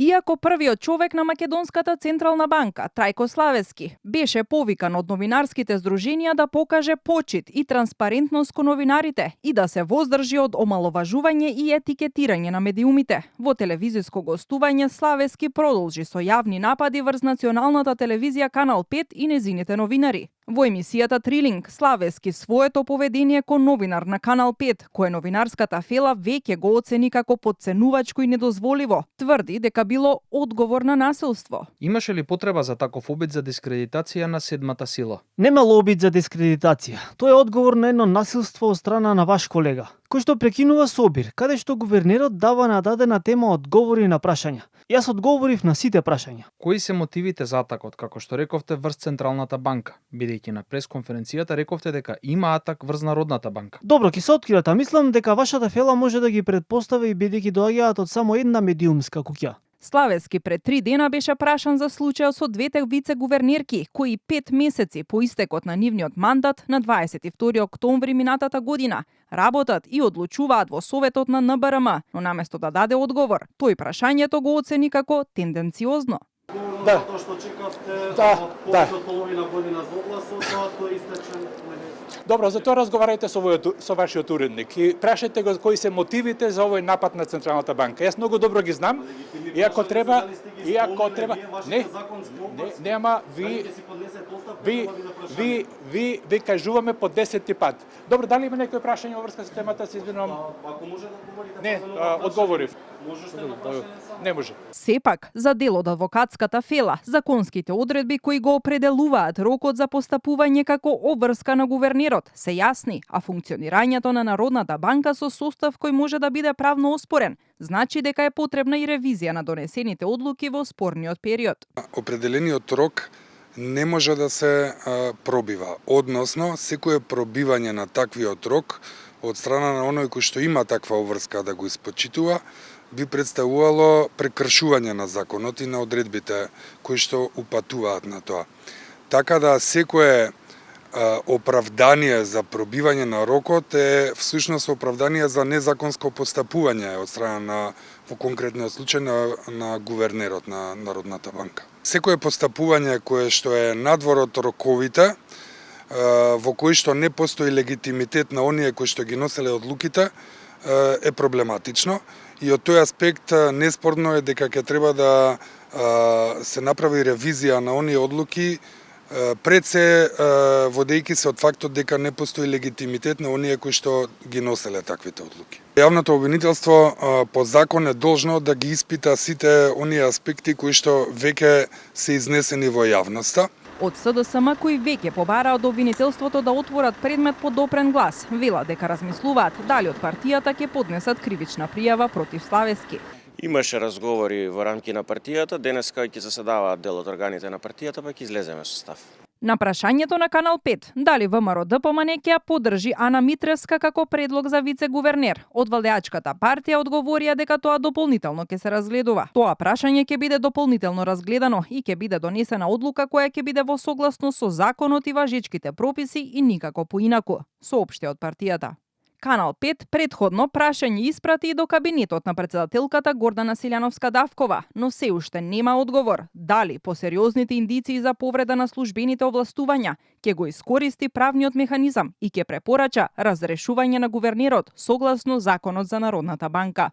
Иако првиот човек на Македонската централна банка, Трајко Славески, беше повикан од новинарските здруженија да покаже почит и транспарентност кон новинарите и да се воздржи од омаловажување и етикетирање на медиумите, во телевизиско гостување Славески продолжи со јавни напади врз националната телевизија Канал 5 и незините новинари. Во емисијата Трилинг, Славески своето поведение кон новинар на Канал 5, кое новинарската фела веќе го оцени како потценувачко и недозволиво, тврди дека било одговор на насилство. Имаше ли потреба за таков обид за дискредитација на седмата сила? Немало обид за дискредитација. Тоа е одговор на едно насилство од страна на ваш колега, кој што прекинува собир, каде што гувернерот дава на дадена тема одговори на прашања. Јас одговорив на сите прашања. Кои се мотивите за атакот, како што рековте врз Централната банка, бидејќи на пресконференцијата рековте дека има атак врз Народната банка? Добро, ќе се откриат, а мислам дека вашата фела може да ги предпостави бидејќи доаѓаат од само една медиумска куќа. Славески пред 3 дена беше прашан за случајот со двете вице-гувернерки, кои 5 месеци по истекот на нивниот мандат на 22 октомври минатата година работат и одлучуваат во Советот на НБРМ, но наместо да даде одговор, тој прашањето го оцени како тенденциозно. Да. Тоа што чекавте повеќе од половина година за огласот, тоа истече. Добро, за тоа разговарајте со вашиот уредник и прашајте го кои се мотивите за овој напад на Централната банка. Јас многу добро ги знам, и ако треба, нема ви кажуваме по 10 пат. Добро, дали има некој прашање во врска со темата, се извинувам? Ако може да одговорите. Не, одговорив. Можете да прашање само? Не може. Сепак, за дел од адвокатската фела, законските одредби кои го определуваат рокот за постапување како обврска на гувернерот се јасни, а функционирањето на Народната банка со состав кој може да биде правно оспорен, значи дека е потребна и ревизија на донесените одлуки во спорниот период. Определениот рок не може да се пробива, односно секое пробивање на таквиот рок од страна на оној кој што има таква обврска да го испочитува, би представувало прекршување на законот и на одредбите кои што упатуваат на тоа. Така да секое оправдание за пробивање на рокот е всушност оправдание за незаконско постапување од страна на, во конкретниот случај на гувернерот на Народната банка. Секое постапување кое што е надвор од роковите, во кои што не постои легитимитет на оние кои што ги носеле одлуките, е проблематично и од тој аспект неспорно е дека ќе треба да се направи ревизија на оние одлуки пред се водејќи се од фактот дека не постои легитимитет на оние кои што ги носеле таквите одлуки. Јавното обвинителство по закон е должно да ги испита сите оние аспекти кои што веќе се изнесени во јавноста. Од СДСМ кои веќе побара од обвинителството да отворат предмет по допрен глас, вела дека размислуваат дали од партијата ќе поднесат кривична пријава против Славески. Имаше разговори во рамки на партијата, денеска ќе заседаваат дел од органите на партијата, па ќе излеземе со став. На прашањето на Канал 5, дали ВМРО ДПМН ќе поддржи Ана Митревска како предлог за вице-гувернер, од владеачката партија одговорија дека тоа дополнително ќе се разгледува. Тоа прашање ќе биде дополнително разгледано и ќе биде донесена одлука која ќе биде во согласност со законот и важечките прописи и никако поинаку, соопшти од партијата. Канал 5 предходно прашање испрати и до кабинетот на претседателката Гордана Силјановска-Давкова, но се уште нема одговор дали по сериозните индиции за повреда на службените овластувања ќе го искористи правниот механизам и ќе препорача разрешување на гувернерот согласно законот за Народната банка.